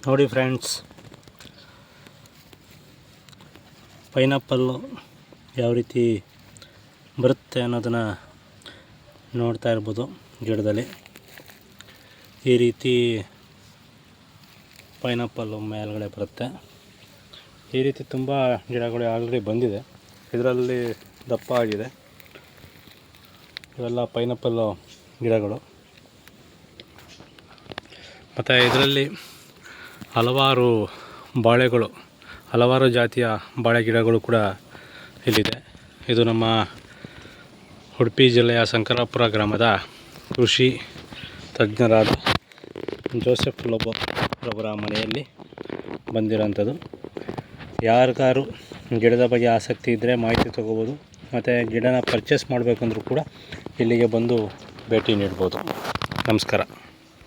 ನೋಡಿ friends, pineapple ಯಾವ ರೀತಿ ಬರುತ್ತೆ ಅನ್ನೋದನ್ನು ನೋಡ್ತಾ ಇರ್ಬೋದು. ಗಿಡದಲ್ಲಿ ಈ ರೀತಿ ಪೈನಾಪಲ್ಲು ಮೇಲ್ಗಡೆ ಬರುತ್ತೆ. ಈ ರೀತಿ ತುಂಬ ಗಿಡಗಳು ಆಲ್ರೆಡಿ ಬಂದಿದೆ. ಇದರಲ್ಲಿ ದಪ್ಪ ಆಗಿದೆ. ಇವೆಲ್ಲ ಪೈನಾಪಲ್ಲು ಗಿಡಗಳು. ಮತ್ತು ಇದರಲ್ಲಿ ಹಲವಾರು ಜಾತಿಯ ಬಾಳೆ ಗಿಡಗಳು ಕೂಡ ಇಲ್ಲಿದೆ. ಇದು ನಮ್ಮ ಉಡುಪಿ ಜಿಲ್ಲೆಯ ಶಂಕರಾಪುರ ಗ್ರಾಮದ ಕೃಷಿ ತಜ್ಞರಾದ ಜೋಸೆಫ್ ಲೋಬೋ ರವರ ಮನೆಯಲ್ಲಿ ಬಂದಿರೋಂಥದ್ದು. ಯಾರಿಗಾರು ಗಿಡದ ಬಗ್ಗೆ ಆಸಕ್ತಿ ಇದ್ದರೆ ಮಾಹಿತಿ ತೊಗೋಬೋದು. ಮತ್ತು ಗಿಡನ ಪರ್ಚೇಸ್ ಮಾಡಬೇಕಂದ್ರೂ ಕೂಡ ಇಲ್ಲಿಗೆ ಬಂದು ಭೇಟಿ ನೀಡ್ಬೋದು. ನಮಸ್ಕಾರ.